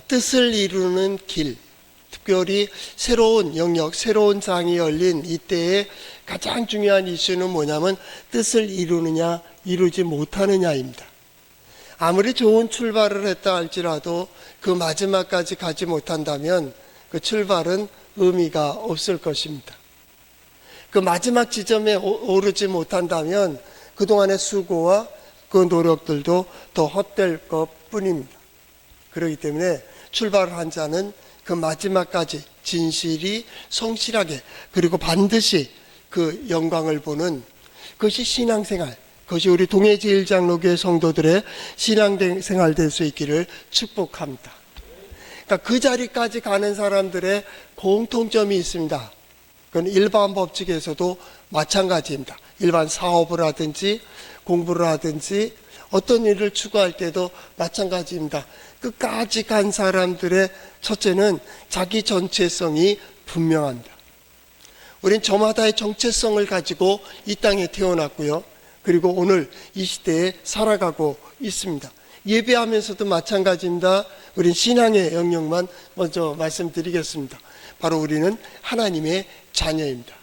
뜻을 이루는 길, 특별히 새로운 영역, 새로운 장이 열린 이때의 가장 중요한 이슈는 뭐냐면 뜻을 이루느냐, 이루지 못하느냐입니다. 아무리 좋은 출발을 했다 할지라도 그 마지막까지 가지 못한다면 그 출발은 의미가 없을 것입니다. 그 마지막 지점에 오르지 못한다면 그동안의 수고와 그 노력들도 더 헛될 것 뿐입니다. 그렇기 때문에 출발을 한 자는 그 마지막까지 진실이 성실하게 그리고 반드시 그 영광을 보는 그것이 신앙생활, 그것이 우리 동해제일장로교회 성도들의 신앙생활 될 수 있기를 축복합니다. 그러니까 그 자리까지 가는 사람들의 공통점이 있습니다. 그건 일반 법칙에서도 마찬가지입니다. 일반 사업을 하든지 공부를 하든지 어떤 일을 추구할 때도 마찬가지입니다. 끝까지 간 사람들의 첫째는 자기 정체성이 분명합니다. 우린 저마다의 정체성을 가지고 이 땅에 태어났고요. 그리고 오늘 이 시대에 살아가고 있습니다. 예배하면서도 마찬가지입니다. 우린 신앙의 영역만 먼저 말씀드리겠습니다. 바로 우리는 하나님의 자녀입니다.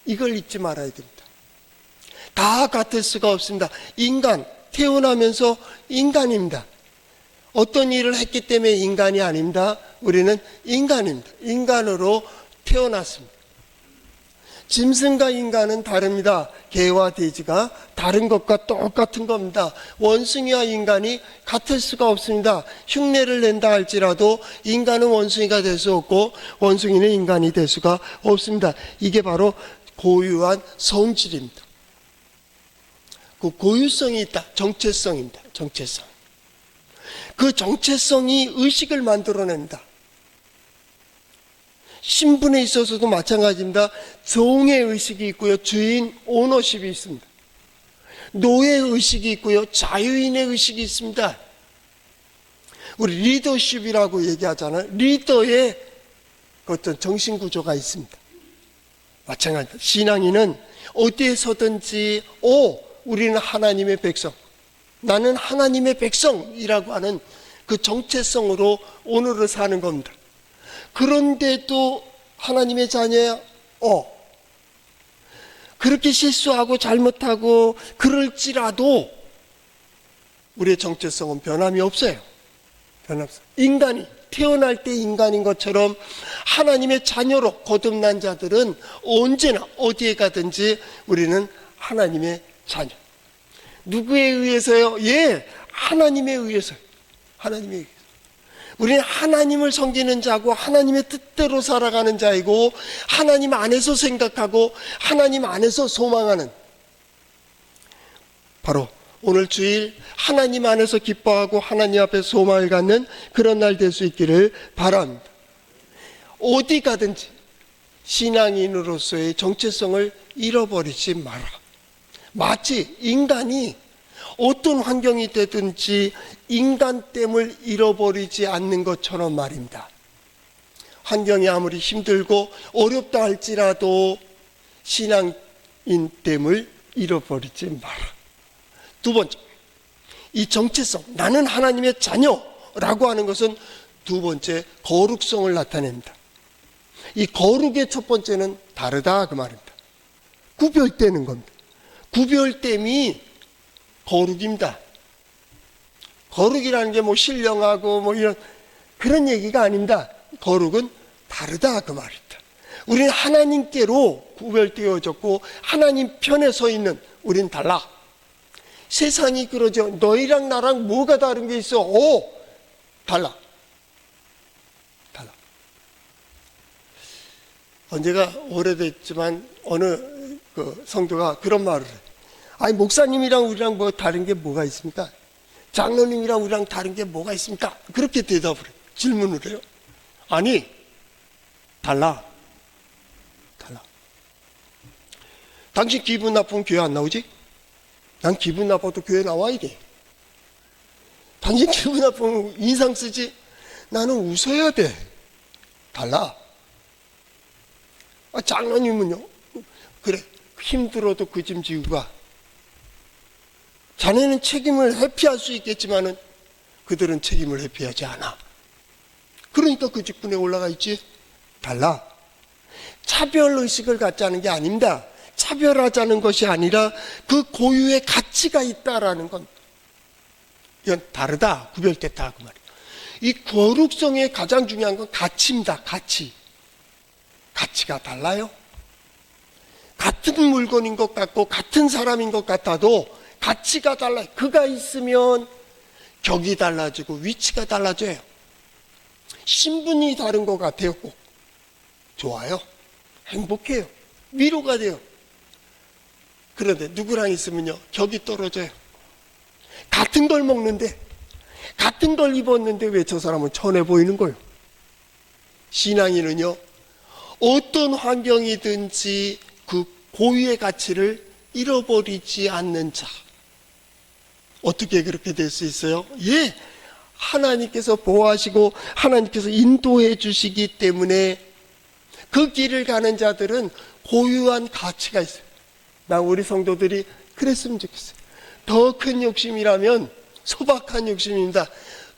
이걸 잊지 말아야 됩니다. 다 같을 수가 없습니다. 인간, 태어나면서 인간입니다. 어떤 일을 했기 때문에 인간이 아닙니다. 우리는 인간입니다. 인간으로 태어났습니다. 짐승과 인간은 다릅니다. 개와 돼지가 다른 것과 똑같은 겁니다. 원숭이와 인간이 같을 수가 없습니다. 흉내를 낸다 할지라도 인간은 원숭이가 될 수 없고 원숭이는 인간이 될 수가 없습니다. 이게 바로 고유한 성질입니다. 그 고유성이 있다. 정체성입니다. 정체성. 그 정체성이 의식을 만들어낸다. 신분에 있어서도 마찬가지입니다. 종의 의식이 있고요. 주인, 오너십이 있습니다. 노예 의식이 있고요. 자유인의 의식이 있습니다. 우리 리더십이라고 얘기하잖아요. 리더의 어떤 정신구조가 있습니다. 마찬가지입니다. 신앙인은 어디에 서든지 우리는 하나님의 백성, 나는 하나님의 백성이라고 하는 그 정체성으로 오늘을 사는 겁니다. 그런데도 하나님의 자녀야? 그렇게 실수하고 잘못하고 그럴지라도 우리의 정체성은 변함이 없어요. 변함없어요. 인간이 태어날 때 인간인 것처럼 하나님의 자녀로 거듭난 자들은 언제나 어디에 가든지 우리는 하나님의 자녀. 누구에 의해서요? 하나님에 의해서요. 하나님에 의해서. 우리는 하나님을 섬기는 자고 하나님의 뜻대로 살아가는 자이고 하나님 안에서 생각하고 하나님 안에서 소망하는, 바로 오늘 주일 하나님 안에서 기뻐하고 하나님 앞에 소망을 갖는 그런 날 될 수 있기를 바랍니다. 어디 가든지 신앙인으로서의 정체성을 잃어버리지 마라. 마치 인간이 어떤 환경이 되든지 인간됨을 잃어버리지 않는 것처럼 말입니다. 환경이 아무리 힘들고 어렵다 할지라도 신앙인됨을 잃어버리지 마라. 두 번째, 이 정체성, 나는 하나님의 자녀라고 하는 것은 두 번째, 거룩성을 나타냅니다. 이 거룩의 첫 번째는 다르다 그 말입니다. 구별되는 겁니다. 구별됨이 거룩입니다. 거룩이라는 게 신령하고 이런 그런 얘기가 아닙니다. 거룩은 다르다 그 말입니다. 우리는 하나님께로 구별되어졌고 하나님 편에 서 있는 우린 달라. 세상이 그러죠. 너희랑 나랑 뭐가 다른 게 있어? 달라. 달라. 언제가 오래됐지만 어느 그 성도가 그런 말을 해요. 아니, 목사님이랑 우리랑 다른 게 뭐가 있습니까? 장로님이랑 우리랑 다른 게 뭐가 있습니까? 그렇게 대답을 해요. 질문을 해요. 아니, 달라. 달라. 당신 기분 나쁘면 교회 안 나오지? 난 기분 나빠도 교회 나와야 돼. 당신 기분 나쁘면 인상 쓰지? 나는 웃어야 돼. 달라. 장로님은요? 그래, 힘들어도 그 짐 지고 가. 자네는 책임을 회피할 수 있겠지만은 그들은 책임을 회피하지 않아. 그러니까 그 직분에 올라가 있지. 달라. 차별의식을 갖자는 게 아닙니다. 차별하자는 것이 아니라 그 고유의 가치가 있다라는 건, 이건 다르다, 구별됐다 그 말이에요. 이 거룩성의 가장 중요한 건 가치입니다. 가치가 달라요. 같은 물건인 것 같고 같은 사람인 것 같아도 가치가 달라요. 그가 있으면 격이 달라지고 위치가 달라져요. 신분이 다른 것 같아요. 꼭 좋아요. 행복해요. 위로가 돼요. 그런데 누구랑 있으면요, 격이 떨어져요. 같은 걸 먹는데, 같은 걸 입었는데 왜 저 사람은 천해 보이는 거예요? 신앙인은요, 어떤 환경이든지 그 고유의 가치를 잃어버리지 않는 자. 어떻게 그렇게 될 수 있어요? 예, 하나님께서 보호하시고 하나님께서 인도해 주시기 때문에 그 길을 가는 자들은 고유한 가치가 있어요. 나 우리 성도들이 그랬으면 좋겠어요. 더 큰 욕심이라면 소박한 욕심입니다.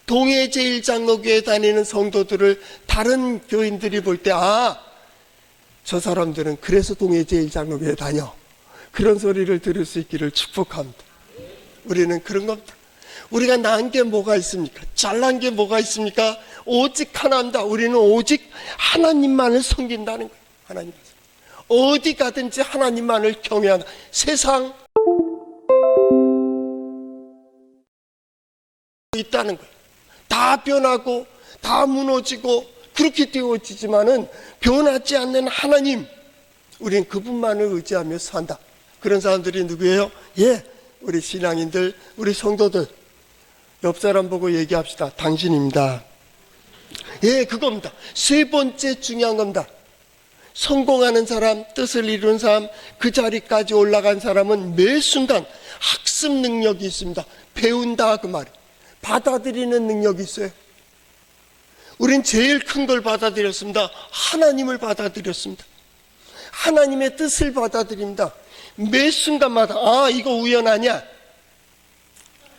동해제일장로교에 다니는 성도들을 다른 교인들이 볼 때, 저 사람들은 그래서 동해제일장로교에 다녀, 그런 소리를 들을 수 있기를 축복합니다. 우리는 그런 겁니다. 우리가 난 게 뭐가 있습니까? 잘난 게 뭐가 있습니까? 오직 하나입니다. 우리는 오직 하나님만을 섬긴다는 거예요. 하나님. 어디 가든지 하나님만을 경외한다. 세상 있다는 거예요. 다 변하고 다 무너지고 그렇게 되어지지만은 변하지 않는 하나님, 우리는 그분만을 의지하며 산다. 그런 사람들이 누구예요? 예, 우리 신앙인들, 우리 성도들. 옆 사람 보고 얘기합시다. 당신입니다. 예, 그겁니다. 세 번째 중요한 겁니다. 성공하는 사람, 뜻을 이룬 사람, 그 자리까지 올라간 사람은 매 순간 학습 능력이 있습니다. 배운다 그 말이에요. 받아들이는 능력이 있어요. 우린 제일 큰 걸 받아들였습니다. 하나님을 받아들였습니다. 하나님의 뜻을 받아들입니다. 매 순간마다 이거 우연 아니야.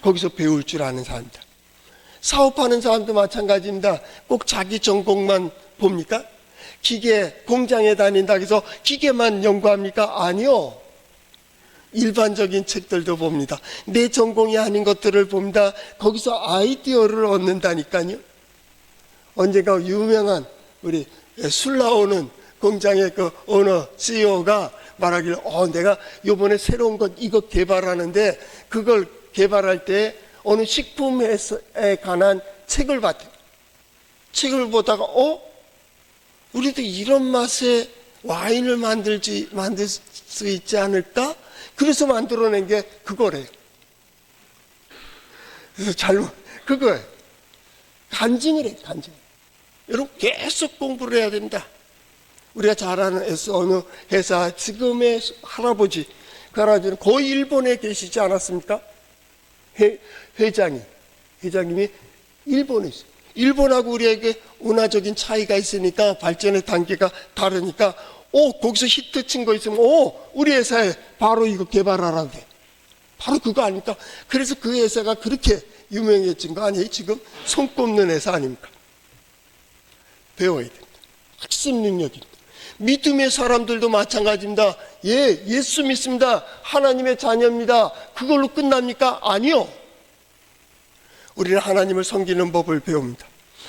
거기서 배울 줄 아는 사람입니다. 사업하는 사람도 마찬가지입니다. 꼭 자기 전공만 봅니까? 기계 공장에 다닌다 해서 기계만 연구합니까? 아니요. 일반적인 책들도 봅니다. 내 전공이 아닌 것들을 봅니다. 거기서 아이디어를 얻는다니까요. 언젠가 유명한 우리 술 나오는 공장의 그 오너 CEO가 말하기를, 내가 요번에 새로운 것 이거 개발하는데, 그걸 개발할 때 어느 식품에 관한 책을 봤대요. 책을 보다가 우리도 이런 맛의 와인을 만들 수 있지 않을까? 그래서 만들어낸 게 그거래요. 그래서 그거예요. 간증을 해요, 간증. 여러분, 계속 공부를 해야 됩니다. 우리가 잘 아는 어느 회사 지금의 할아버지, 그 할아버지는 거의 일본에 계시지 않았습니까? 회장님이 일본에 있어요. 일본하고 우리에게 문화적인 차이가 있으니까, 발전의 단계가 다르니까, 거기서 히트 친 거 있으면, 우리 회사에 바로 이거 개발하라고 해. 바로 그거 아닙니까? 그래서 그 회사가 그렇게 유명해진 거 아니에요? 지금 손꼽는 회사 아닙니까? 배워야 됩니다. 학습 능력입니다. 믿음의 사람들도 마찬가지입니다. 예, 예수 믿습니다. 하나님의 자녀입니다. 그걸로 끝납니까? 아니요. 우리는 하나님을 섬기는 법을 배웁니다.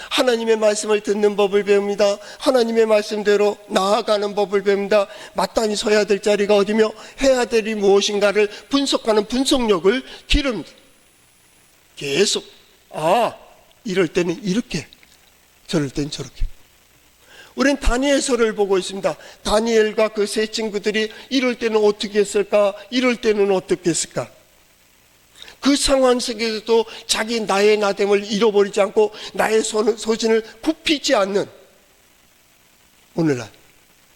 하나님의 말씀을 듣는 법을 배웁니다. 하나님의 말씀대로 나아가는 법을 배웁니다. 마땅히 서야 될 자리가 어디며 해야 될 일이 무엇인가를 분석하는 분석력을 기릅니다. 계속 이럴 때는 이렇게, 저럴 때는 저렇게. 우린 다니엘서를 보고 있습니다. 다니엘과 그 세 친구들이 이럴 때는 어떻게 했을까? 이럴 때는 어떻게 했을까? 그 상황 속에서도 자기 나의 나됨을 잃어버리지 않고 나의 소신을 굽히지 않는, 오늘날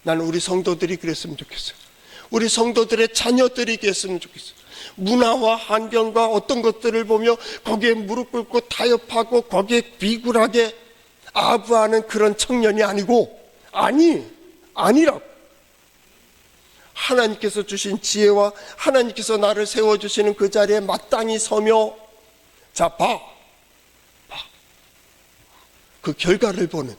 나는 우리 성도들이 그랬으면 좋겠어요. 우리 성도들의 자녀들이 그랬으면 좋겠어요. 문화와 환경과 어떤 것들을 보며 거기에 무릎 꿇고 타협하고 거기에 비굴하게 아부하는 그런 청년이 아니고, 아니라고. 하나님께서 주신 지혜와 하나님께서 나를 세워주시는 그 자리에 마땅히 서며, 봐. 그 결과를 보는,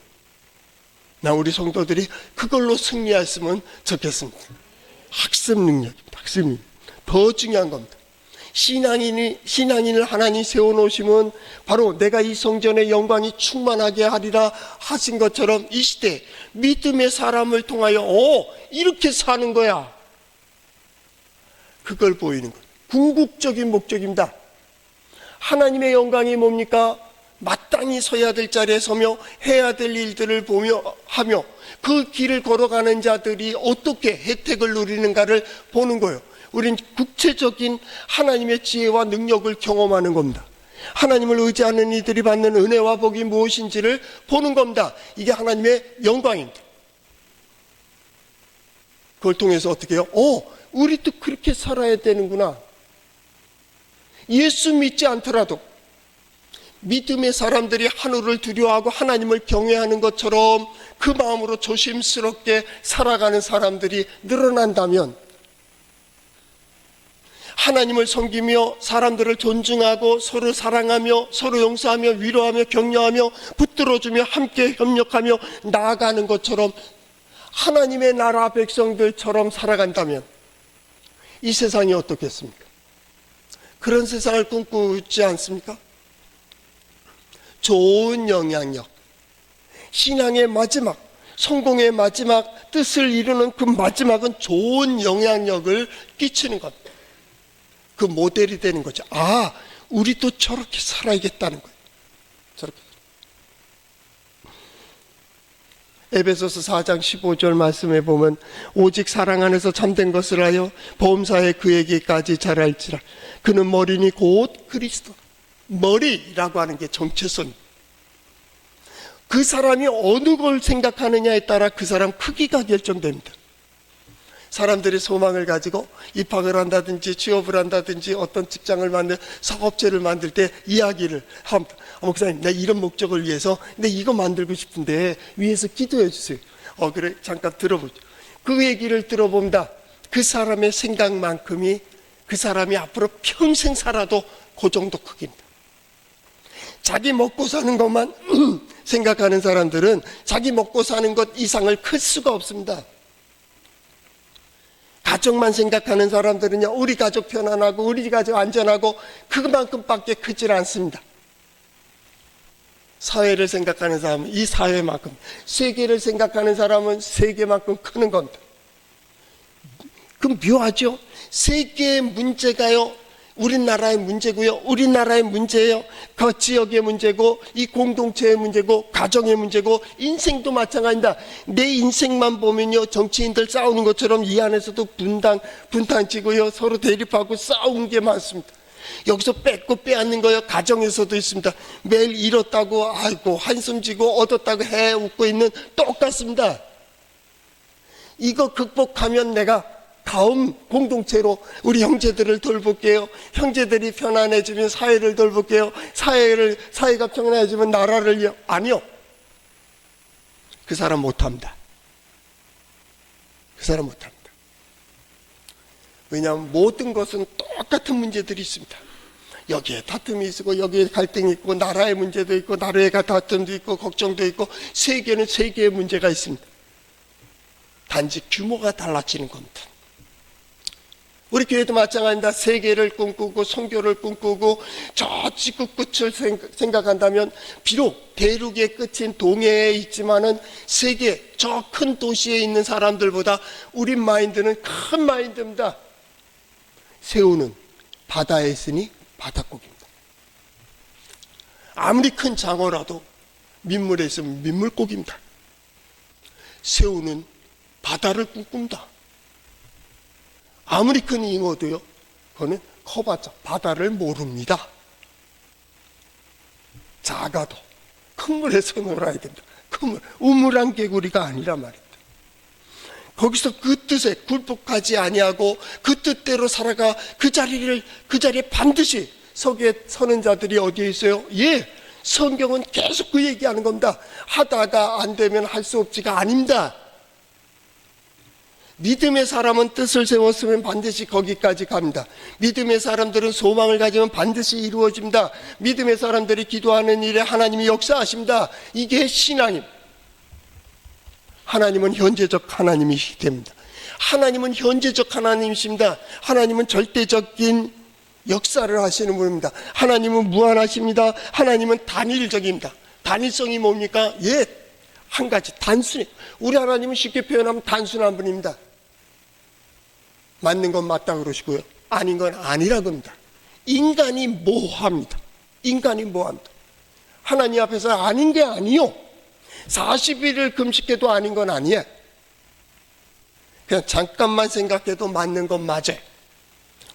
나 우리 성도들이 그걸로 승리했으면 좋겠습니다. 학습 능력입니다. 학습 능력. 더 중요한 겁니다. 신앙인을 하나님 세워놓으시면 바로 내가 이 성전의 영광이 충만하게 하리라 하신 것처럼 이 시대 믿음의 사람을 통하여 이렇게 사는 거야, 그걸 보이는 거예요. 궁극적인 목적입니다. 하나님의 영광이 뭡니까? 마땅히 서야 될 자리에 서며 해야 될 일들을 하며 그 길을 걸어가는 자들이 어떻게 혜택을 누리는가를 보는 거예요. 우린 구체적인 하나님의 지혜와 능력을 경험하는 겁니다. 하나님을 의지하는 이들이 받는 은혜와 복이 무엇인지를 보는 겁니다. 이게 하나님의 영광입니다. 그걸 통해서 어떻게 해요? 우리도 그렇게 살아야 되는구나. 예수 믿지 않더라도 믿음의 사람들이 하늘을 두려워하고 하나님을 경외하는 것처럼 그 마음으로 조심스럽게 살아가는 사람들이 늘어난다면, 하나님을 섬기며 사람들을 존중하고 서로 사랑하며 서로 용서하며 위로하며 격려하며 붙들어주며 함께 협력하며 나아가는 것처럼 하나님의 나라 백성들처럼 살아간다면 이 세상이 어떻겠습니까? 그런 세상을 꿈꾸지 않습니까? 좋은 영향력, 신앙의 마지막, 성공의 마지막, 뜻을 이루는 그 마지막은 좋은 영향력을 끼치는 겁니다. 그 모델이 되는 거죠. 우리도 저렇게 살아야겠다는 거예요. 저렇게. 에베소서 4장 15절 말씀에 보면 오직 사랑 안에서 참된 것을 하여 범사에 그에게까지 자랄지라. 그는 머리니 곧 그리스도. 머리라고 하는 게 정체성. 그 사람이 어느 걸 생각하느냐에 따라 그 사람 크기가 결정됩니다. 사람들이 소망을 가지고 입학을 한다든지 취업을 한다든지 어떤 직장을 사업체를 만들 때 이야기를 합니다. 목사님, 나 이런 목적을 위해서 근데 이거 만들고 싶은데 위해서 기도해 주세요. 그래, 잠깐 들어보죠. 그 얘기를 들어봅니다. 그 사람의 생각만큼이 그 사람이 앞으로 평생 살아도 그 정도 크기입니다. 자기 먹고 사는 것만 생각하는 사람들은 자기 먹고 사는 것 이상을 클 수가 없습니다. 가족만 생각하는 사람들은요, 우리 가족 편안하고 우리 가족 안전하고 그만큼밖에 크질 않습니다. 사회를 생각하는 사람은 이 사회만큼, 세계를 생각하는 사람은 세계만큼 크는 겁니다. 그럼 묘하죠? 세계의 문제가요, 우리나라의 문제고요, 우리나라의 문제예요, 그 지역의 문제고 이 공동체의 문제고 가정의 문제고 인생도 마찬가지입니다. 내 인생만 보면요, 정치인들 싸우는 것처럼 이 안에서도 분탕치고요, 서로 대립하고 싸우는 게 많습니다. 여기서 뺏고 빼앗는 거요, 가정에서도 있습니다. 매일 잃었다고 아이고 한숨 지고 얻었다고 해 웃고 있는 똑같습니다. 이거 극복하면 내가 다음 공동체로 우리 형제들을 돌볼게요. 형제들이 편안해지면 사회를 돌볼게요. 사회가 평안해지면 나라를요. 아니요. 그 사람 못합니다. 그 사람 못합니다. 왜냐하면 모든 것은 똑같은 문제들이 있습니다. 여기에 다툼이 있고 여기에 갈등이 있고 나라의 문제도 있고 나라의 다툼도 있고 걱정도 있고 세계는 세계의 문제가 있습니다. 단지 규모가 달라지는 겁니다. 우리 교회도 마찬가지입니다. 세계를 꿈꾸고 선교를 꿈꾸고 저 지구 끝을 생각한다면 비록 대륙의 끝인 동해에 있지만은 세계 저 큰 도시에 있는 사람들보다 우리 마인드는 큰 마인드입니다. 새우는 바다에 있으니 바닷고기입니다. 아무리 큰 장어라도 민물에 있으면 민물고기입니다. 새우는 바다를 꿈꾼다. 아무리 큰 잉어도요, 그거는 커봤자 바다를 모릅니다. 작아도 큰 물에서 놀아야 된다. 큰 물, 우물안 개구리가 아니란 말입니다. 거기서 그 뜻에 굴복하지 아니하고 그 뜻대로 살아가 그 자리에 반드시 서는 자들이 어디에 있어요? 성경은 계속 그 얘기하는 겁니다. 하다가 안 되면 할 수 없지가 아닙니다. 믿음의 사람은 뜻을 세웠으면 반드시 거기까지 갑니다. 믿음의 사람들은 소망을 가지면 반드시 이루어집니다. 믿음의 사람들이 기도하는 일에 하나님이 역사하십니다. 이게 신앙입니다. 하나님은 현재적 하나님이시기 때문입니다. 하나님은 현재적 하나님이십니다. 하나님은 절대적인 역사를 하시는 분입니다. 하나님은 무한하십니다. 하나님은 단일적입니다. 단일성이 뭡니까? 한 가지 단순히, 우리 하나님은 쉽게 표현하면 단순한 분입니다. 맞는 건 맞다 그러시고요, 아닌 건 아니라고 합니다. 인간이 모호합니다. 인간이 모호합니다. 하나님 앞에서 아닌 게 아니요, 40일을 금식해도 아닌 건 아니에요. 그냥 잠깐만 생각해도 맞는 건 맞아요.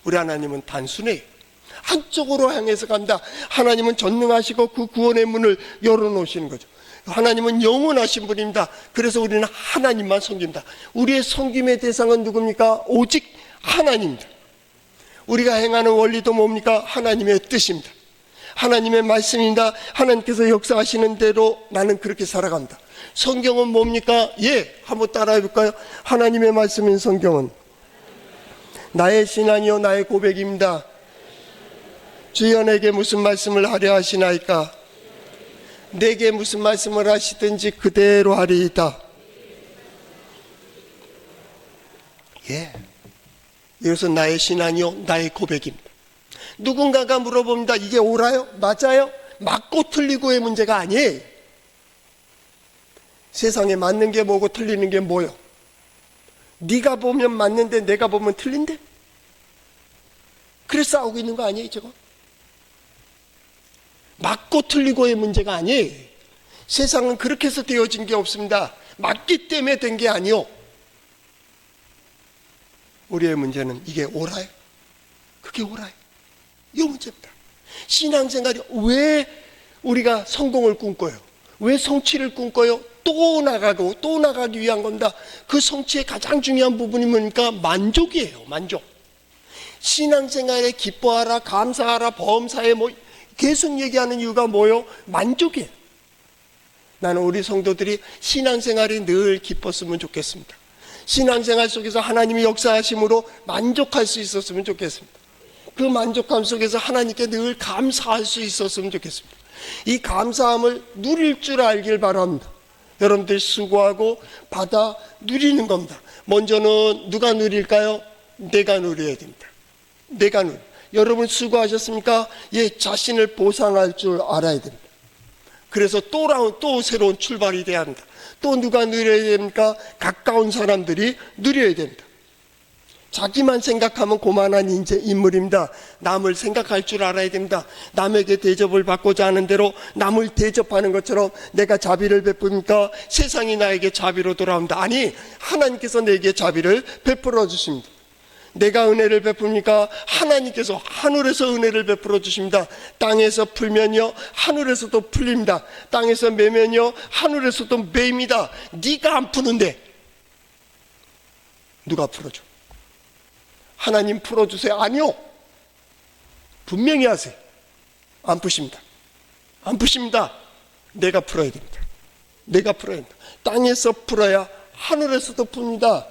우리 하나님은 단순해요. 한쪽으로 향해서 간다. 하나님은 전능하시고 그 구원의 문을 열어놓으시는 거죠. 하나님은 영원하신 분입니다. 그래서 우리는 하나님만 섬깁니다. 우리의 섬김의 대상은 누굽니까? 오직 하나님입니다. 우리가 행하는 원리도 뭡니까? 하나님의 뜻입니다. 하나님의 말씀입니다. 하나님께서 역사하시는 대로 나는 그렇게 살아간다. 성경은 뭡니까? 한번 따라해 볼까요? 하나님의 말씀인 성경은 나의 신앙이요 나의 고백입니다. 주여 내게 무슨 말씀을 하려 하시나이까? 내게 무슨 말씀을 하시든지 그대로 하리이다. 이것은 나의 신앙이요 나의 고백입니다. 누군가가 물어봅니다. 이게 옳아요? 맞아요? 맞고 틀리고의 문제가 아니에요. 세상에 맞는 게 뭐고 틀리는 게 뭐요? 네가 보면 맞는데 내가 보면 틀린데? 그래서 싸우고 있는 거 아니에요 지금? 맞고 틀리고의 문제가 아니에요. 세상은 그렇게 해서 되어진 게 없습니다. 맞기 때문에 된 게 아니요, 우리의 문제는 이게 옳아요? 그게 옳아요? 이 문제입니다. 신앙생활이 왜 우리가 성공을 꿈꿔요? 왜 성취를 꿈꿔요? 또 나가고 또 나가기 위한 겁니다. 그 성취의 가장 중요한 부분이 뭡니까? 만족이에요. 만족. 신앙생활에 기뻐하라, 감사하라, 범사에 계속 얘기하는 이유가 뭐예요? 만족이에요. 나는 우리 성도들이 신앙생활이 늘 기뻤으면 좋겠습니다. 신앙생활 속에서 하나님이 역사하심으로 만족할 수 있었으면 좋겠습니다. 그 만족감 속에서 하나님께 늘 감사할 수 있었으면 좋겠습니다. 이 감사함을 누릴 줄 알길 바랍니다. 여러분들 수고하고 받아 누리는 겁니다. 먼저는 누가 누릴까요? 내가 누려야 됩니다. 내가 누려. 여러분 수고하셨습니까? 자신을 보상할 줄 알아야 됩니다. 그래서 또 새로운 출발이 돼야 합니다. 또 누가 누려야 됩니까? 가까운 사람들이 누려야 됩니다. 자기만 생각하면 고만한 인물입니다. 남을 생각할 줄 알아야 됩니다. 남에게 대접을 받고자 하는 대로 남을 대접하는 것처럼 내가 자비를 베푸니까 세상이 나에게 자비로 돌아옵니다. 아니, 하나님께서 내게 자비를 베풀어 주십니다. 내가 은혜를 베풉니까? 하나님께서 하늘에서 은혜를 베풀어 주십니다. 땅에서 풀면요 하늘에서도 풀립니다. 땅에서 매면요 하늘에서도 매입니다. 네가 안 푸는데 누가 풀어줘? 하나님 풀어주세요. 아니요, 분명히 하세요. 안 푸십니다. 안 푸십니다. 내가 풀어야 됩니다. 내가 풀어야 됩니다. 땅에서 풀어야 하늘에서도 풉니다.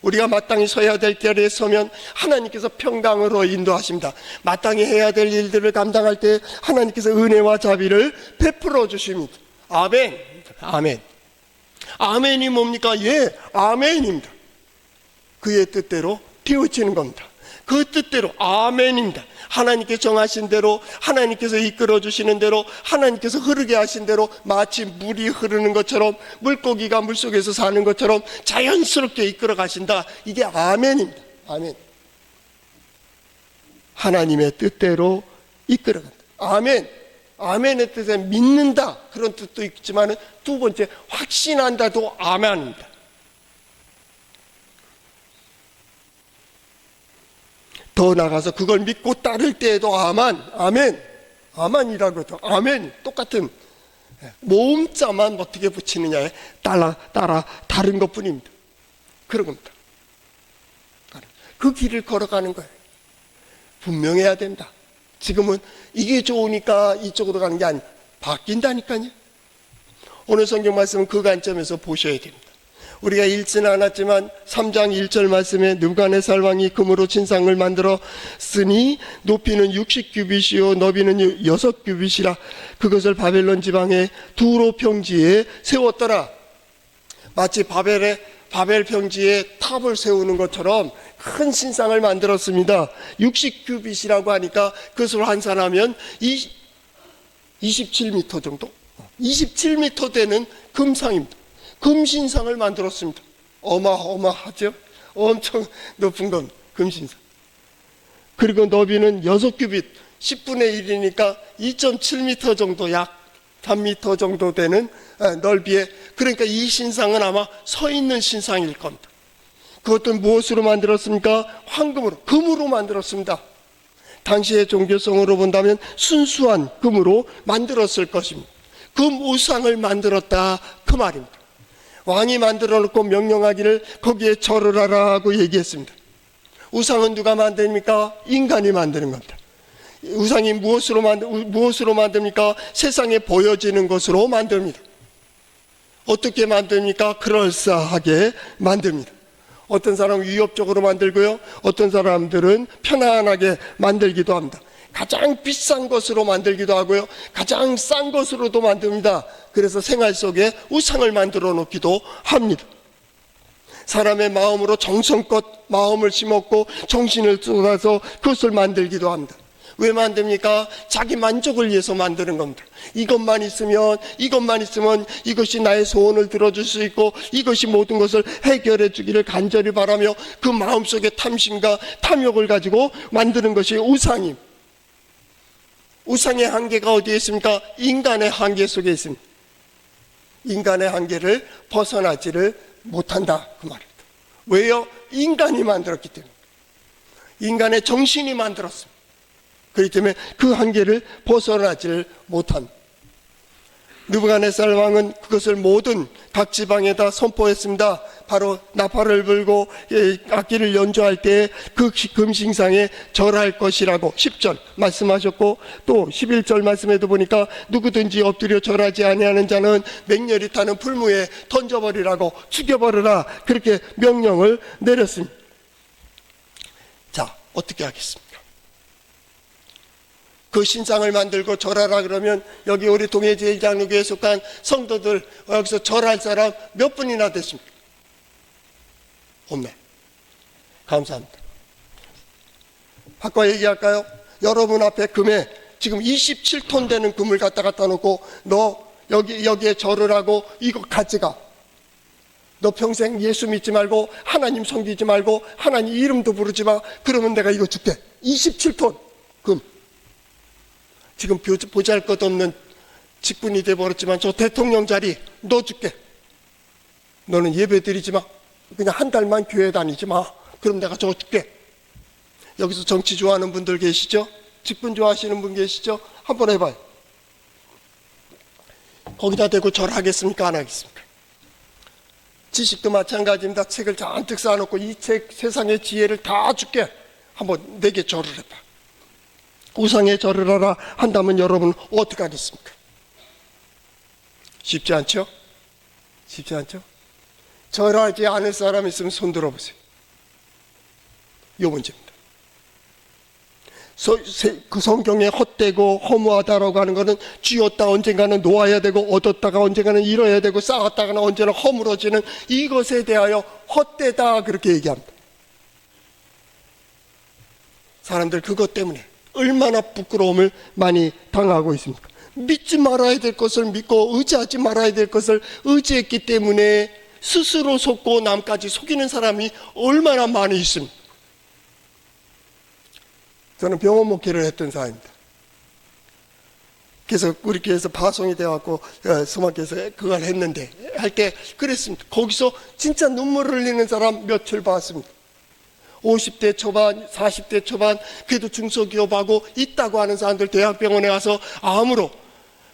우리가 마땅히 서야 될 자리에 서면 하나님께서 평강으로 인도하십니다. 마땅히 해야 될 일들을 감당할 때 하나님께서 은혜와 자비를 베풀어 주십니다. 아멘. 아멘. 아멘이 뭡니까? 아멘입니다. 그의 뜻대로 피우치는 겁니다. 그 뜻대로 아멘입니다. 하나님께 정하신 대로, 하나님께서 이끌어 주시는 대로, 하나님께서 흐르게 하신 대로, 마치 물이 흐르는 것처럼, 물고기가 물속에서 사는 것처럼 자연스럽게 이끌어 가신다. 이게 아멘입니다. 아멘. 하나님의 뜻대로 이끌어 간다. 아멘. 아멘의 뜻에 믿는다, 그런 뜻도 있지만 두 번째 확신한다도 아멘입니다. 더 나가서 그걸 믿고 따를 때에도 아멘, 아멘이라고 해도 아멘, 똑같은 모음자만 어떻게 붙이느냐에 따라 다른 것뿐입니다. 그런 겁니다. 그 길을 걸어가는 거예요. 분명해야 된다. 지금은 이게 좋으니까 이쪽으로 가는 게 아니에요. 바뀐다니까요. 오늘 성경 말씀은 그 관점에서 보셔야 됩니다. 우리가 읽지는 않았지만 3장 1절 말씀에 느부갓네살 왕이 금으로 진상을 만들었으니 높이는 60규빗이요 너비는 6규빗이라 그것을 바벨론 지방의 두로 평지에 세웠더라. 마치 바벨 평지에 탑을 세우는 것처럼 큰 신상을 만들었습니다. 60규빗이라고 하니까 그것을 환산하면 27m 정도, 27m 되는 금상입니다. 금신상을 만들었습니다. 어마어마하죠? 엄청 높은 건 금신상. 그리고 너비는 6규빗, 10분의 1이니까 2.7m 정도, 약 3m 정도 되는 넓이에, 그러니까 이 신상은 아마 서 있는 신상일 겁니다. 그것도 무엇으로 만들었습니까? 황금으로, 금으로 만들었습니다. 당시의 종교성으로 본다면 순수한 금으로 만들었을 것입니다. 금 우상을 만들었다, 그 말입니다. 왕이 만들어 놓고 명령하기를 거기에 절을 하라고 얘기했습니다. 우상은 누가 만듭니까? 인간이 만드는 겁니다. 우상이 무엇으로 만듭니까? 세상에 보여지는 것으로 만듭니다. 어떻게 만듭니까? 그럴싸하게 만듭니다. 어떤 사람은 위협적으로 만들고요, 어떤 사람들은 편안하게 만들기도 합니다. 가장 비싼 것으로 만들기도 하고요, 가장 싼 것으로도 만듭니다. 그래서 생활 속에 우상을 만들어 놓기도 합니다. 사람의 마음으로 정성껏 마음을 심었고 정신을 쏟아서 그것을 만들기도 합니다. 왜 만듭니까? 자기 만족을 위해서 만드는 겁니다. 이것만 있으면 이것이 나의 소원을 들어줄 수 있고 이것이 모든 것을 해결해 주기를 간절히 바라며 그 마음속에 탐심과 탐욕을 가지고 만드는 것이 우상입니다. 우상의 한계가 어디에 있습니까? 인간의 한계 속에 있습니다. 인간의 한계를 벗어나지를 못한다, 그 말입니다. 왜요? 인간이 만들었기 때문에. 인간의 정신이 만들었습니다. 그렇기 때문에 그 한계를 벗어나지를 못합니다. 느부갓네살 왕은 그것을 모든 각 지방에다 선포했습니다. 바로 나팔을 불고 악기를 연주할 때 그 금신상에 절할 것이라고 10절 말씀하셨고, 또 11절 말씀에도 보니까 누구든지 엎드려 절하지 아니하는 자는 맹렬히 타는 풀무에 던져버리라고, 죽여버리라, 그렇게 명령을 내렸습니다. 자, 어떻게 하겠습니까? 그 신상을 만들고 절하라 그러면 여기 우리 동해제일장로교회에 속한 성도들 여기서 절할 사람 몇 분이나 됐습니까? 없네. 감사합니다. 바꿔 얘기할까요? 여러분 앞에 금에 지금 27톤 되는 금을 갖다 놓고 너 여기에 절을 하고 이거 가져가. 너 평생 예수 믿지 말고 하나님 섬기지 말고 하나님 이름도 부르지 마. 그러면 내가 이거 줄게. 27톤 금. 지금 보잘것없는 직분이 돼버렸지만 저 대통령 자리 너 줄게. 너는 예배 드리지 마. 그냥 한 달만 교회 다니지 마. 그럼 내가 저거 줄게. 여기서 정치 좋아하는 분들 계시죠? 직분 좋아하시는 분 계시죠? 한번 해봐요. 거기다 대고 절하겠습니까? 안 하겠습니까? 지식도 마찬가지입니다. 책을 잔뜩 쌓아놓고 이 책 세상의 지혜를 다 줄게. 한번 내게 절을 해봐. 우상에 절을 하라 한다면 여러분 어떻게 하겠습니까? 쉽지 않죠? 쉽지 않죠? 절하지 않을 사람 있으면 손 들어보세요. 요 문제입니다. 그 성경에 헛되고 허무하다라고 하는 것은 쥐었다 언젠가는 놓아야 되고 얻었다가 언젠가는 잃어야 되고 쌓았다가는 언제나 허물어지는 이것에 대하여 헛되다, 그렇게 얘기합니다. 사람들 그것 때문에 얼마나 부끄러움을 많이 당하고 있습니까? 믿지 말아야 될 것을 믿고 의지하지 말아야 될 것을 의지했기 때문에 스스로 속고 남까지 속이는 사람이 얼마나 많이 있습니까? 저는 병원 목회를 했던 사람입니다. 그래서 우리 교회에서 파송이 되어갖고 소마교에서 그걸 했는데 할 때 그랬습니다. 거기서 진짜 눈물을 흘리는 사람 며칠 봤습니다. 50대 초반, 40대 초반, 그래도 중소기업하고 있다고 하는 사람들 대학병원에 와서 암으로,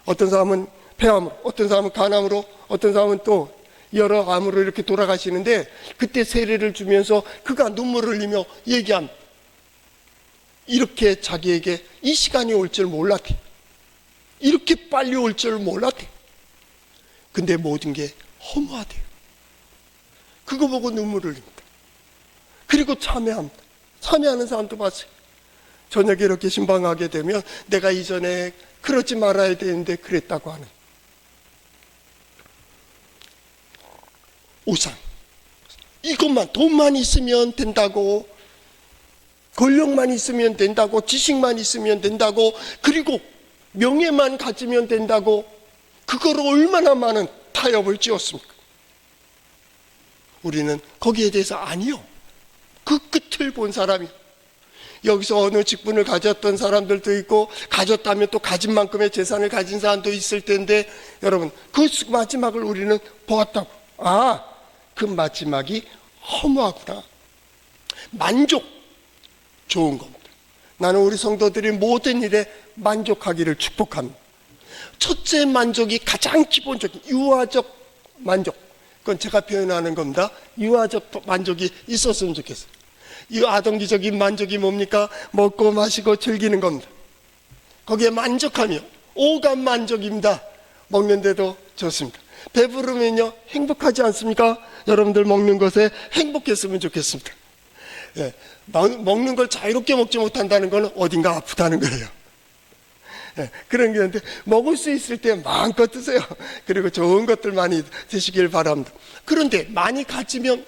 어떤 사람은 폐암으로, 어떤 사람은 간암으로, 어떤 사람은 또 여러 암으로 이렇게 돌아가시는데 그때 세례를 주면서 그가 눈물을 흘리며 얘기합니다. 이렇게 자기에게 이 시간이 올 줄 몰랐대. 이렇게 빨리 올 줄 몰랐대. 근데 모든 게 허무하대요. 그거 보고 눈물을 흘립니다. 그리고 참회합니다. 참회하는 사람도 봤어요. 저녁에 이렇게 신방하게 되면 내가 이전에 그러지 말아야 되는데 그랬다고 하는 우상. 이것만, 돈만 있으면 된다고, 권력만 있으면 된다고, 지식만 있으면 된다고, 그리고 명예만 가지면 된다고, 그거로 얼마나 많은 타협을 지었습니까? 우리는 거기에 대해서 아니요, 그 끝을 본 사람이, 여기서 어느 직분을 가졌던 사람들도 있고 가졌다면 또 가진 만큼의 재산을 가진 사람도 있을 텐데, 여러분 그 마지막을 우리는 보았다고. 그 마지막이 허무하구나. 만족, 좋은 겁니다. 나는 우리 성도들이 모든 일에 만족하기를 축복합니다. 첫째 만족이 가장 기본적인 유아적 만족, 그건 제가 표현하는 겁니다. 유아적 만족이 있었으면 좋겠어요. 이 아동기적인 만족이 뭡니까? 먹고 마시고 즐기는 겁니다. 거기에 만족하며, 오감 만족입니다. 먹는데도 좋습니다. 배부르면요 행복하지 않습니까? 여러분들 먹는 것에 행복했으면 좋겠습니다. 예, 먹는 걸 자유롭게 먹지 못한다는 건 어딘가 아프다는 거예요. 예, 그런 게 있는데 먹을 수 있을 때 마음껏 드세요. 그리고 좋은 것들 많이 드시길 바랍니다. 그런데 많이 가지면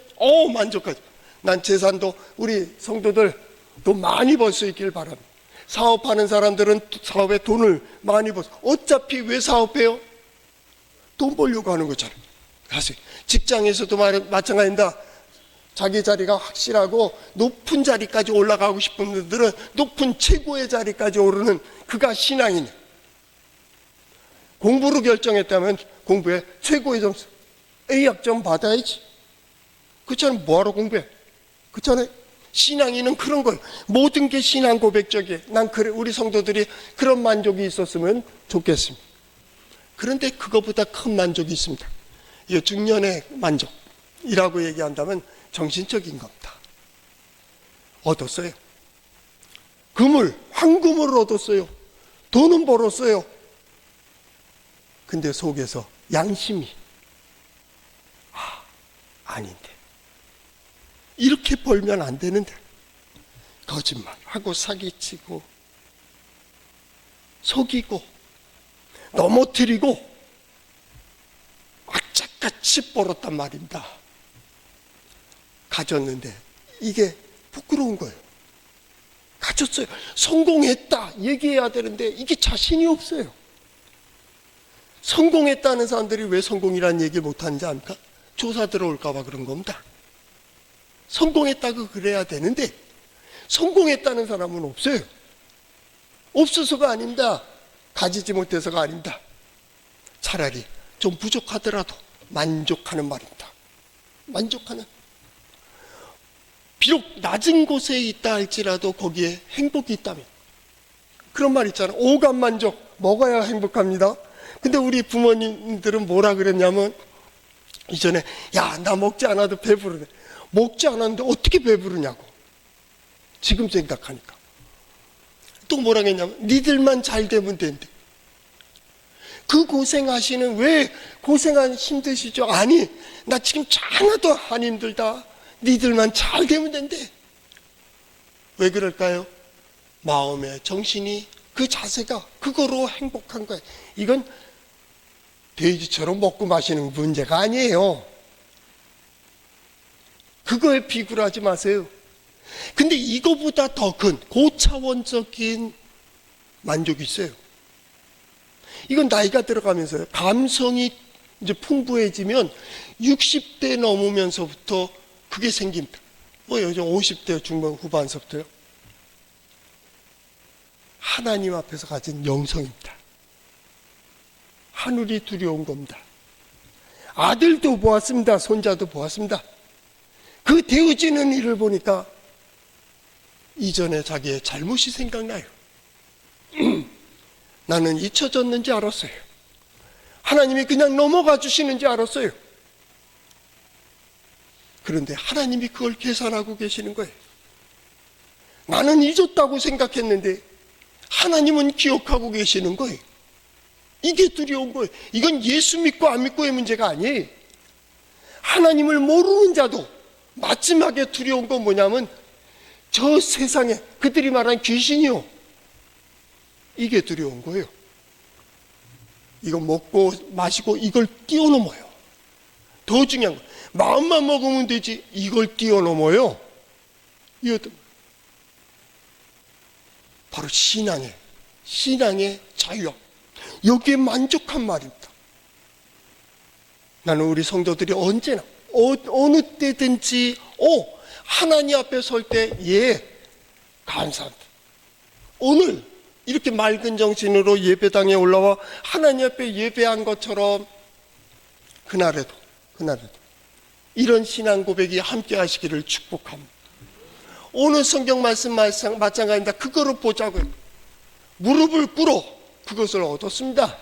만족하죠. 난 재산도 우리 성도들 돈 많이 벌 수 있길 바랍니다. 사업하는 사람들은 사업에 돈을 많이 벌 수, 어차피 왜 사업해요? 돈 벌려고 하는 거잖아요. 사실 직장에서도 마찬가지입니다. 자기 자리가 확실하고 높은 자리까지 올라가고 싶은 분들은 높은 최고의 자리까지 오르는 그가 신앙이네. 공부로 결정했다면 공부에 최고의 점수 A학점 받아야지. 그렇잖아요. 뭐하러 공부해? 그렇잖아요. 신앙인은 그런 거예요. 모든 게 신앙 고백적이에요. 난 그래, 우리 성도들이 그런 만족이 있었으면 좋겠습니다. 그런데 그거보다 큰 만족이 있습니다. 이 중년의 만족이라고 얘기한다면 정신적인 겁니다. 얻었어요. 황금을 얻었어요. 돈은 벌었어요. 근데 속에서 양심이 아닌데, 이렇게 벌면 안 되는데, 거짓말하고 사기치고 속이고 넘어뜨리고 악착같이 벌었단 말입니다. 가졌는데 이게 부끄러운 거예요. 가졌어요. 성공했다 얘기해야 되는데 이게 자신이 없어요. 성공했다는 사람들이 왜 성공이라는 얘기 못하는지 압니까? 조사 들어올까 봐 그런 겁니다. 성공했다고 그래야 되는데 성공했다는 사람은 없어요. 없어서가 아닙니다. 가지지 못해서가 아닙니다. 차라리 좀 부족하더라도 만족하는 말입니다. 만족하는, 비록 낮은 곳에 있다 할지라도 거기에 행복이 있다면, 그런 말 있잖아요. 오감 만족, 먹어야 행복합니다. 근데 우리 부모님들은 뭐라 그랬냐면, 이전에 나 먹지 않아도 배부르네. 먹지 않았는데 어떻게 배부르냐고. 지금 생각하니까 또 뭐라 했냐면, 니들만 잘 되면 된대. 그 고생하시는, 왜 고생하는 힘드시죠? 아니, 나 지금 하나도 안 힘들다. 니들만 잘 되면 된대. 왜 그럴까요? 마음의 정신이, 그 자세가 그거로 행복한 거예요. 이건 돼지처럼 먹고 마시는 문제가 아니에요. 그거에 비굴하지 마세요. 근데 이거보다 더 큰 고차원적인 만족이 있어요. 이건 나이가 들어가면서요. 감성이 이제 풍부해지면 60대 넘으면서부터 그게 생깁니다. 요즘 50대 중반 후반서부터요. 하나님 앞에서 가진 영성입니다. 하늘이 두려운 겁니다. 아들도 보았습니다. 손자도 보았습니다. 그 되어지는 일을 보니까 이전에 자기의 잘못이 생각나요. 나는 잊혀졌는지 알았어요. 하나님이 그냥 넘어가 주시는지 알았어요. 그런데 하나님이 그걸 계산하고 계시는 거예요. 나는 잊었다고 생각했는데 하나님은 기억하고 계시는 거예요. 이게 두려운 거예요. 이건 예수 믿고 안 믿고의 문제가 아니에요. 하나님을 모르는 자도 마지막에 두려운 건 뭐냐면 저 세상에 그들이 말한 귀신이요, 이게 두려운 거예요. 이거 먹고 마시고 이걸 뛰어넘어요. 더 중요한 거, 마음만 먹으면 되지 이걸 뛰어넘어요. 이것도 바로 신앙의 자유, 여기에 만족한 말입니다. 나는 우리 성도들이 언제나 어느 때든지 하나님 앞에 설 때 감사합니다. 오늘 이렇게 맑은 정신으로 예배당에 올라와 하나님 앞에 예배한 것처럼 그날에도 이런 신앙 고백이 함께 하시기를 축복합니다. 오늘 성경 말씀 마찬가지입니다. 그거를 보자고요. 무릎을 꿇어 그것을 얻었습니다.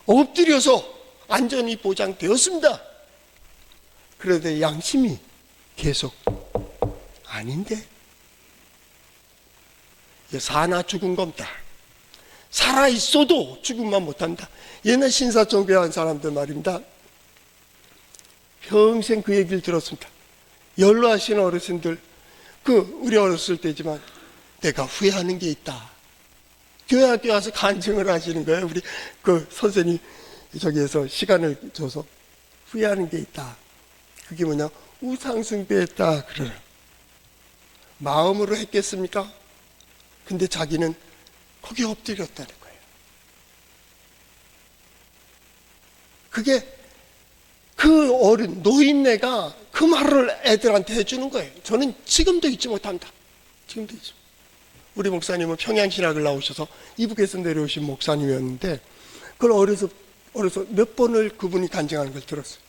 엎드려서 안전이 보장되었습니다. 그런데 양심이 계속 아닌데, 사나 죽은 겁니다. 살아있어도 죽음만 못한다. 옛날 신사정배한 사람들 말입니다. 평생 그 얘기를 들었습니다. 연로하신 어르신들, 우리 어렸을 때지만 내가 후회하는 게 있다. 교회 학교 와서 간증을 하시는 거예요. 우리 선생님 저기에서 시간을 줘서 후회하는 게 있다. 그게 뭐냐? 우상숭배했다 그래요. 마음으로 했겠습니까? 근데 자기는 거기에 엎드렸다는 거예요. 그게 그 어른, 노인네가 그 말을 애들한테 해주는 거예요. 저는 지금도 잊지 못합니다. 지금도 잊지. 우리 목사님은 평양신학을 나오셔서 이북에서 내려오신 목사님이었는데 그걸 어려서 몇 번을 그분이 간증하는 걸 들었어요.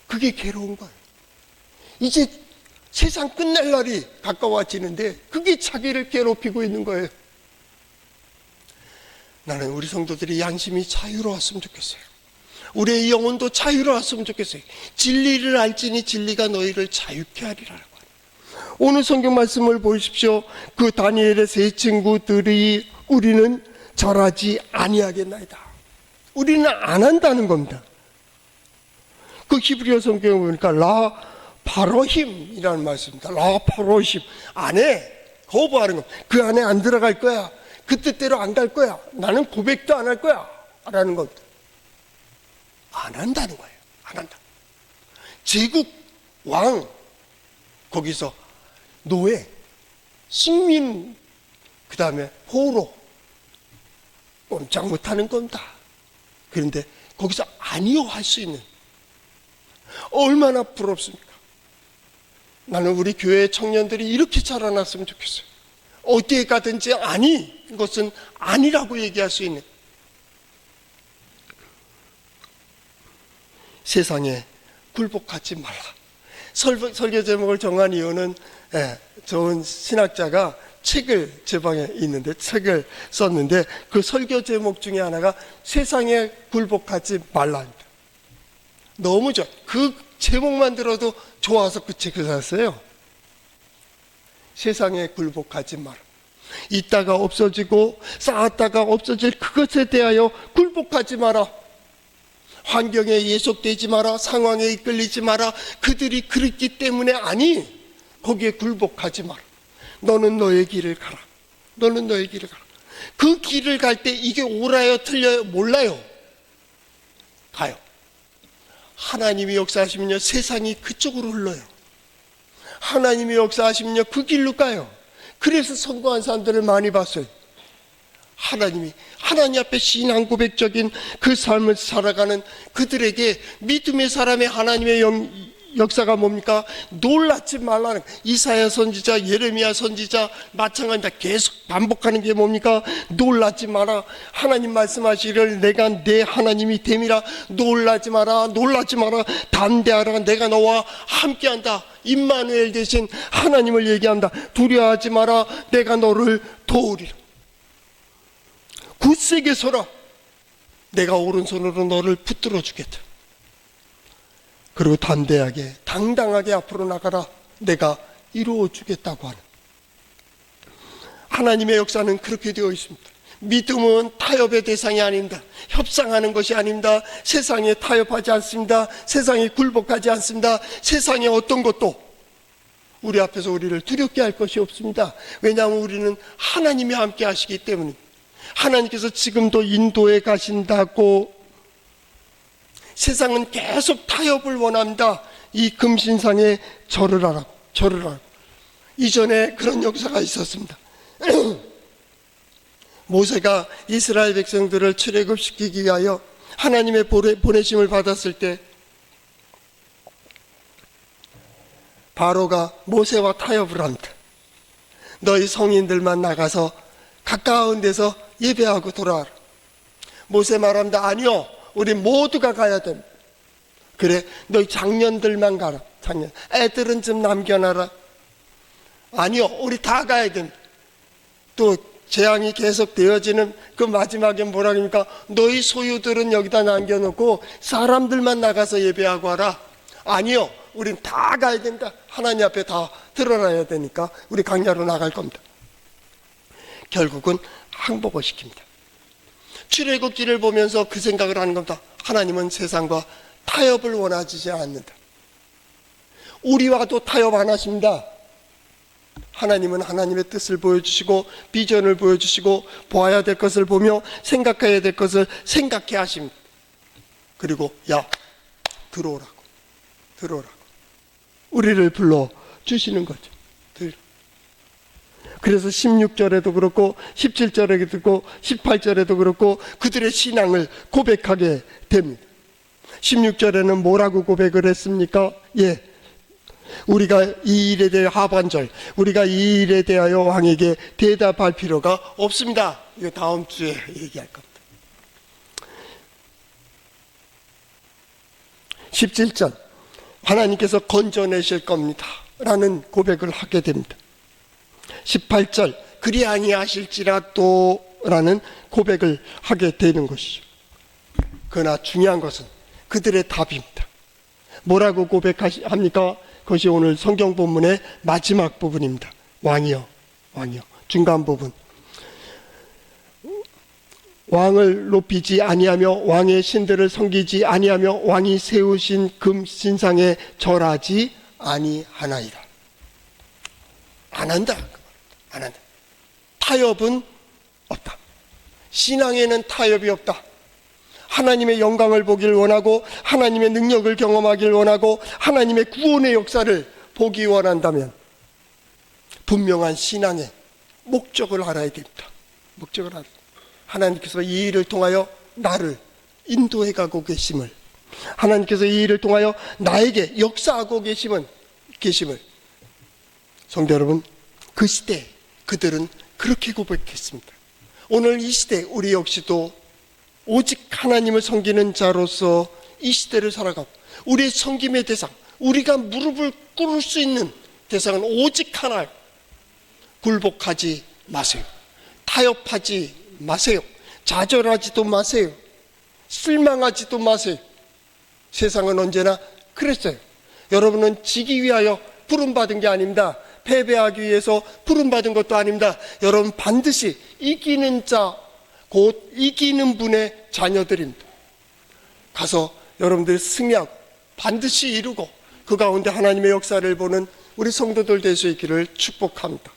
그게 괴로운 거예요. 이제 세상 끝날 날이 가까워지는데 그게 자기를 괴롭히고 있는 거예요. 나는 우리 성도들이 양심이 자유로웠으면 좋겠어요. 우리의 영혼도 자유로웠으면 좋겠어요. 진리를 알지니 진리가 너희를 자유케 하리라고. 오늘 성경 말씀을 보십시오. 그 다니엘의 세 친구들이 우리는 절하지 아니하겠나이다. 우리는 안 한다는 겁니다. 그 히브리어 성경에 보니까 라파로힘이라는 말씀입니다. 라파로힘, 안에 거부하는 거. 그 안에 안 들어갈 거야. 그 뜻대로 안 갈 거야. 나는 고백도 안 할 거야 라는 겁니다. 안 한다는 거예요. 안 한다. 제국 왕, 거기서 노예, 식민, 그 다음에 포로, 꼼짝 못하는 겁니다. 그런데 거기서 아니요 할 수 있는, 얼마나 부럽습니까? 나는 우리 교회 청년들이 이렇게 자라났으면 좋겠어요. 어디에 가든지 아니, 이것은 아니라고 얘기할 수 있는, 세상에 굴복하지 말라. 설교 제목을 정한 이유는 좋은 신학자가 책을 제 방에 있는데 책을 썼는데 그 설교 제목 중에 하나가 세상에 굴복하지 말라입니다. 너무 좋아. 그 제목만 들어도 좋아서 그 책을 샀어요. 세상에 굴복하지 마라. 있다가 없어지고 쌓았다가 없어질 그것에 대하여 굴복하지 마라. 환경에 예속되지 마라. 상황에 이끌리지 마라. 그들이 그랬기 때문에 아니, 거기에 굴복하지 마라. 너는 너의 길을 가라. 너는 너의 길을 가라. 그 길을 갈 때 이게 옳아요 틀려요 몰라요. 가요. 하나님이 역사하시면요 세상이 그쪽으로 흘러요. 하나님이 역사하시면요 그 길로 가요. 그래서 성공한 사람들을 많이 봤어요. 하나님 앞에 신앙 고백적인 그 삶을 살아가는 그들에게 믿음의 사람의 하나님의 역사가 뭡니까? 놀라지 말라는, 이사야 선지자, 예레미야 선지자 마찬가지다. 계속 반복하는 게 뭡니까? 놀라지 마라. 하나님 말씀하시기를 내가 내 하나님이 됨이라. 놀라지 마라. 놀라지 마라. 담대하라. 내가 너와 함께한다. 임마누엘 대신 하나님을 얘기한다. 두려워하지 마라. 내가 너를 도우리라. 굳세게 서라. 내가 오른손으로 너를 붙들어 주겠다. 그리고 담대하게 당당하게 앞으로 나가라. 내가 이루어 주겠다고 하는 하나님의 역사는 그렇게 되어 있습니다. 믿음은 타협의 대상이 아닙니다. 협상하는 것이 아닙니다. 세상에 타협하지 않습니다. 세상에 굴복하지 않습니다. 세상에 어떤 것도 우리 앞에서 우리를 두렵게 할 것이 없습니다. 왜냐하면 우리는 하나님이 함께 하시기 때문에, 하나님께서 지금도 인도해 가신다고. 세상은 계속 타협을 원합니다. 이 금신상에 절을 하라고, 절을 하라고. 이전에 그런 역사가 있었습니다. 모세가 이스라엘 백성들을 출애굽시키기 위하여 하나님의 보내심을 받았을 때 바로가 모세와 타협을 합니다. 너희 성인들만 나가서 가까운 데서 예배하고 돌아와라. 모세 말합니다. 아니요, 우리 모두가 가야 됩니다. 그래, 너희 장년들만 가라. 장년, 애들은 좀 남겨놔라. 아니요, 우리 다 가야 됩니다. 또 재앙이 계속 되어지는 그 마지막에 뭐라 그러니까 너희 소유들은 여기다 남겨놓고 사람들만 나가서 예배하고 하라. 아니요, 우린 다 가야 된다. 하나님 앞에 다 드러나야 되니까 우리 강야로 나갈 겁니다. 결국은 항복을 시킵니다. 출애굽기를 보면서 그 생각을 하는 겁니다. 하나님은 세상과 타협을 원하지 않는다. 우리와도 타협 안 하십니다. 하나님은 하나님의 뜻을 보여주시고 비전을 보여주시고 보아야 될 것을 보며 생각해야 될 것을 생각해 하십니다. 그리고 야, 들어오라고, 들어오라고 우리를 불러주시는 거죠. 그래서 16절에도 그렇고 17절에도 그렇고 18절에도 그렇고 그들의 신앙을 고백하게 됩니다. 16절에는 뭐라고 고백을 했습니까? 예, 우리가 이 일에 대해 하반절, 우리가 이 일에 대하여 왕에게 대답할 필요가 없습니다. 이거 다음 주에 얘기할 겁니다. 17절, 하나님께서 건져내실 겁니다 라는 고백을 하게 됩니다. 18절, 그리 아니하실지라도 라는 고백을 하게 되는 것이죠. 그러나 중요한 것은 그들의 답입니다. 뭐라고 고백합니까? 그것이 오늘 성경 본문의 마지막 부분입니다. 왕이여, 왕이여. 중간 부분. 왕을 높이지 아니하며 왕의 신들을 섬기지 아니하며 왕이 세우신 금신상에 절하지 아니하나이다. 안 한다. 안 한다. 타협은 없다. 신앙에는 타협이 없다. 하나님의 영광을 보길 원하고 하나님의 능력을 경험하길 원하고 하나님의 구원의 역사를 보기 원한다면 분명한 신앙의 목적을 알아야 됩니다. 목적을 알아야 됩니다. 하나님께서 이 일을 통하여 나를 인도해 가고 계심을, 하나님께서 이 일을 통하여 나에게 역사하고 계심을 성도 여러분, 그 시대 그들은 그렇게 고백했습니다. 오늘 이 시대 우리 역시도 오직 하나님을 섬기는 자로서 이 시대를 살아가고 우리의 섬김의 대상, 우리가 무릎을 꿇을 수 있는 대상은 오직 하나예요. 굴복하지 마세요. 타협하지 마세요. 좌절하지도 마세요. 실망하지도 마세요. 세상은 언제나 그랬어요. 여러분은 지기 위하여 부름받은 게 아닙니다. 패배하기 위해서 부름받은 것도 아닙니다. 여러분 반드시 이기는 자, 곧 이기는 분의 자녀들입니다. 가서 여러분들이 승리하고 반드시 이루고 그 가운데 하나님의 역사를 보는 우리 성도들 될 수 있기를 축복합니다.